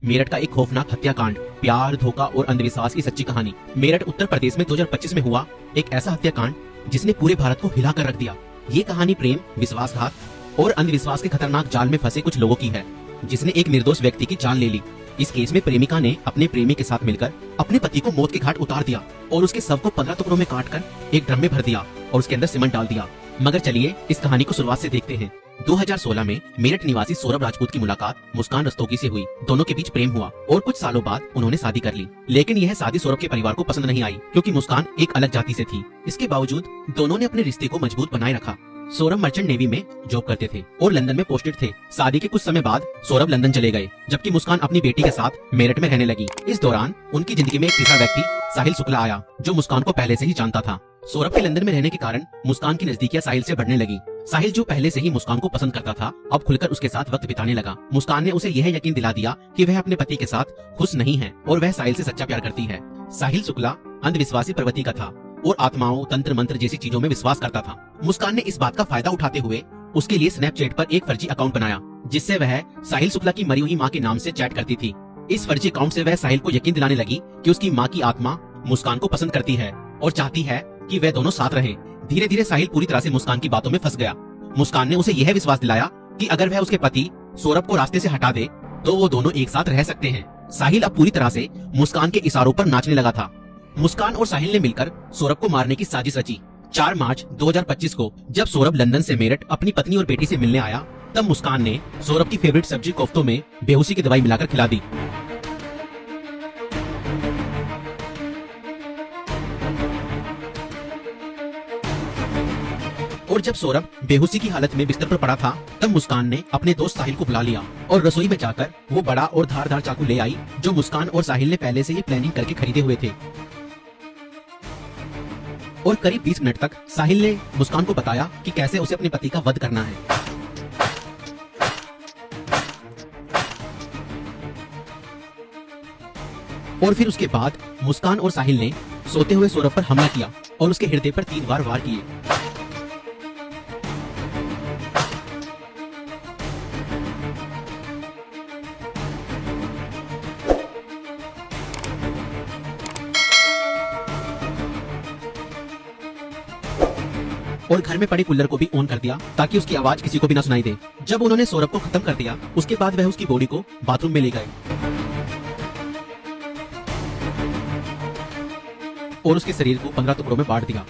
मेरठ का एक खौफनाक हत्याकांड, प्यार, धोखा और अंधविश्वास की सच्ची कहानी। मेरठ उत्तर प्रदेश में 2025 में हुआ एक ऐसा हत्याकांड जिसने पूरे भारत को हिला कर रख दिया। ये कहानी प्रेम, विश्वासघात और अंधविश्वास के खतरनाक जाल में फंसे कुछ लोगों की है, जिसने एक निर्दोष व्यक्ति की जान ले ली। इस केस में प्रेमिका ने अपने प्रेमी के साथ मिलकर अपने पति को मौत के घाट उतार दिया और उसके शव को 15 टुकड़ों में काटकर एक ड्रम में भर दिया और उसके अंदर सीमेंट डाल दिया। मगर चलिए इस कहानी को शुरुआत से देखते हैं। 2016 में मेरठ निवासी सौरभ राजपूत की मुलाकात मुस्कान रस्तोगी से हुई। दोनों के बीच प्रेम हुआ और कुछ सालों बाद उन्होंने शादी कर ली। लेकिन यह शादी सौरभ के परिवार को पसंद नहीं आई, क्योंकि मुस्कान एक अलग जाति से थी। इसके बावजूद दोनों ने अपने रिश्ते को मजबूत बनाए रखा। सौरभ मर्चेंट नेवी में जॉब करते थे और लंदन में पोस्टेड थे। शादी के कुछ समय बाद सौरभ लंदन चले गए, जबकि मुस्कान अपनी बेटी के साथ मेरठ में रहने लगी। इस दौरान उनकी जिंदगी में एक तीसरा व्यक्ति साहिल शुक्ला आया, जो मुस्कान को पहले से ही जानता था। सौरभ के लंदन में रहने के कारण मुस्कान की नजदीकियां साहिल से बढ़ने लगी। साहिल, जो पहले से ही मुस्कान को पसंद करता था, अब खुलकर उसके साथ वक्त बिताने लगा। मुस्कान ने उसे यह यकीन दिला दिया कि वह अपने पति के साथ खुश नहीं है और वह साहिल से सच्चा प्यार करती है। साहिल शुक्ला अंधविश्वासी प्रवृत्ति का था और आत्माओं, तंत्र मंत्र जैसी चीजों में विश्वास करता था। मुस्कान ने इस बात का फायदा उठाते हुए उसके लिए स्नैपचैट पर एक फर्जी अकाउंट बनाया, जिससे वह साहिल शुक्ला की मरी हुई मां के नाम से चैट करती थी। इस फर्जी अकाउंट से वह साहिल को यकीन दिलाने लगी कि उसकी मां की आत्मा मुस्कान को पसंद करती है और चाहती है कि वे दोनों साथ रहें। धीरे धीरे साहिल पूरी तरह से मुस्कान की बातों में फंस गया। मुस्कान ने उसे यह विश्वास दिलाया कि अगर वह उसके पति सौरभ को रास्ते से हटा दे तो वो दोनों एक साथ रह सकते हैं। साहिल अब पूरी तरह से मुस्कान के इशारों पर नाचने लगा था। मुस्कान और साहिल ने मिलकर सौरभ को मारने की साजिश रची। 4 मार्च 2025 को जब सौरभ लंदन से मेरठ अपनी पत्नी और बेटी से मिलने आया, तब मुस्कान ने सौरभ की फेवरेट सब्जी कोफ्तों में बेहोशी की दवाई मिलाकर खिला दी। और जब सौरभ बेहोशी की हालत में बिस्तर पर पड़ा था, तब मुस्कान ने अपने दोस्त साहिल को बुला लिया और रसोई में जाकर वो बड़ा और धारदार चाकू ले आई, जो मुस्कान और साहिल ने पहले से ही प्लानिंग करके खरीदे हुए थे। और करीब 20 मिनट तक साहिल ने मुस्कान को बताया कि कैसे उसे अपने पति का वध करना है। और फिर उसके बाद मुस्कान और साहिल ने सोते हुए सौरभ पर हमला किया और उसके हृदय पर 3 बार वार किए। और घर में पड़े कूलर को भी ऑन कर दिया ताकि उसकी आवाज किसी को भी ना सुनाई दे। जब उन्होंने सौरभ को खत्म कर दिया, उसके बाद वह उसकी बॉडी को बाथरूम में ले गए और उसके शरीर को 15 टुकड़ों में बांट दिया।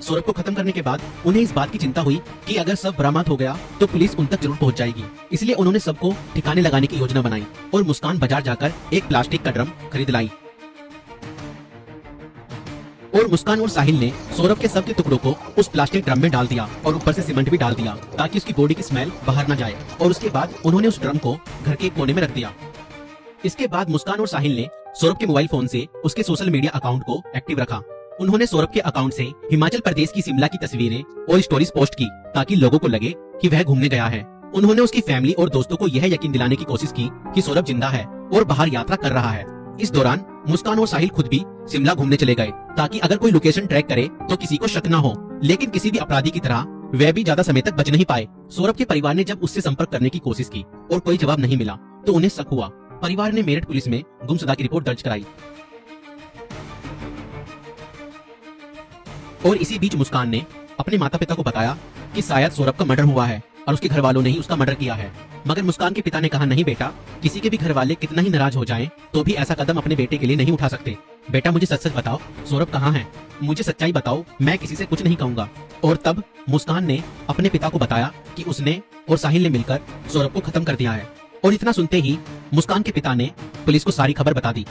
सौरभ को खत्म करने के बाद उन्हें इस बात की चिंता हुई कि अगर सब बरामद हो गया तो पुलिस उन तक जरूर पहुंच जाएगी। इसलिए उन्होंने सबको ठिकाने लगाने की योजना बनाई और मुस्कान बाजार जाकर एक प्लास्टिक का ड्रम खरीद लाई। और मुस्कान और साहिल ने सौरभ के शव के टुकड़ों को उस प्लास्टिक ड्रम में डाल दिया और ऊपर से सीमेंट भी डाल दिया ताकि उसकी बॉडी की स्मेल बाहर न जाए। और उसके बाद उन्होंने उस ड्रम को घर के एक कोने में रख दिया। इसके बाद मुस्कान और साहिल ने सौरभ के मोबाइल फोन से उसके सोशल मीडिया अकाउंट को एक्टिव रखा। उन्होंने सौरभ के अकाउंट से हिमाचल प्रदेश की शिमला की तस्वीरें और स्टोरीज पोस्ट की ताकि लोगों को लगे कि वह घूमने गया है। उन्होंने उसकी फैमिली और दोस्तों को यह यकीन दिलाने की कोशिश की कि सौरभ जिंदा है और बाहर यात्रा कर रहा है। इस दौरान मुस्कान और साहिल खुद भी शिमला घूमने चले गए ताकि अगर कोई लोकेशन ट्रैक करे तो किसी को शक न हो। लेकिन किसी भी अपराधी की तरह वे भी ज्यादा समय तक बच नहीं पाए। सौरभ के परिवार ने जब उससे संपर्क करने की कोशिश की और कोई जवाब नहीं मिला तो उन्हें शक हुआ। परिवार ने मेरठ पुलिस में गुमशुदा की रिपोर्ट दर्ज कराई। और इसी बीच मुस्कान ने अपने माता पिता को बताया कि शायद सौरभ का मर्डर हुआ है और उसके घर वालों ने ही उसका मर्डर किया है। मगर मुस्कान के पिता ने कहा, नहीं बेटा, किसी के भी घर वाले कितना ही नाराज हो जाएं तो भी ऐसा कदम अपने बेटे के लिए नहीं उठा सकते। बेटा, मुझे सच सच बताओ, सौरभ कहाँ है? मुझे सच्चाई बताओ, मैं किसी से कुछ नहीं कहूंगा। और तब मुस्कान ने अपने पिता को बताया कि उसने और साहिल ने मिलकर सौरभ को खत्म कर दिया है। और इतना सुनते ही मुस्कान के पिता ने पुलिस को सारी खबर बता दी।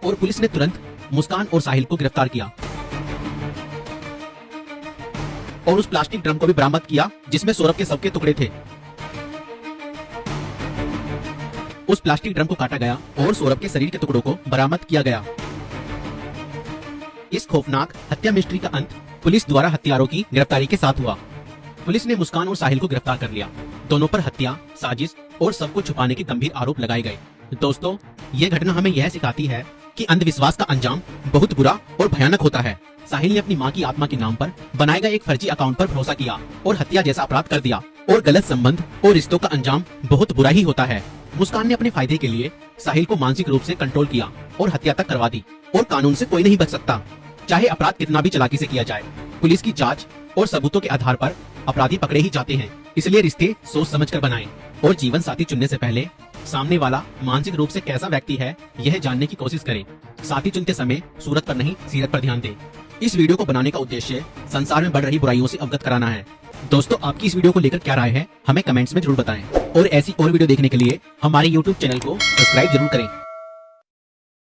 और पुलिस ने तुरंत मुस्कान और साहिल को गिरफ्तार किया और उस प्लास्टिक ड्रम को भी बरामद किया जिसमें सौरभ के शव के टुकड़े थे। उस प्लास्टिक ड्रम को काटा गया और सौरभ के शरीर के टुकड़ों को बरामद किया गया। इस खौफनाक हत्या मिस्ट्री का अंत पुलिस द्वारा हत्यारों की गिरफ्तारी के साथ हुआ। पुलिस ने मुस्कान और साहिल को गिरफ्तार कर लिया। दोनों पर हत्या, साजिश और सबको छुपाने के गंभीर आरोप लगाए गए। दोस्तों, यह घटना हमें यह सिखाती है कि अंधविश्वास का अंजाम बहुत बुरा और भयानक होता है। साहिल ने अपनी माँ की आत्मा के नाम पर बनाए गए एक फर्जी अकाउंट पर भरोसा किया और हत्या जैसा अपराध कर दिया। और गलत संबंध और रिश्तों का अंजाम बहुत बुरा ही होता है। मुस्कान ने अपने फायदे के लिए साहिल को मानसिक रूप से कंट्रोल किया और हत्या तक करवा दी। और कानून से कोई नहीं बच सकता, चाहे अपराध कितना भी चालाकी से किया जाए। पुलिस की जांच और सबूतों के आधार पर अपराधी पकड़े ही जाते हैं। इसलिए रिश्ते सोच समझ कर बनाएं और जीवन साथी चुनने से पहले सामने वाला मानसिक रूप से कैसा व्यक्ति है यह जानने की कोशिश करें। साथी चुनते समय सूरत पर नहीं, सीरत पर ध्यान दें। इस वीडियो को बनाने का उद्देश्य संसार में बढ़ रही बुराइयों से अवगत कराना है। दोस्तों, आपकी इस वीडियो को लेकर क्या राय है हमें कमेंट्स में जरूर बताएं और ऐसी और वीडियो देखने के लिए हमारे YouTube चैनल को सब्सक्राइब जरूर करें।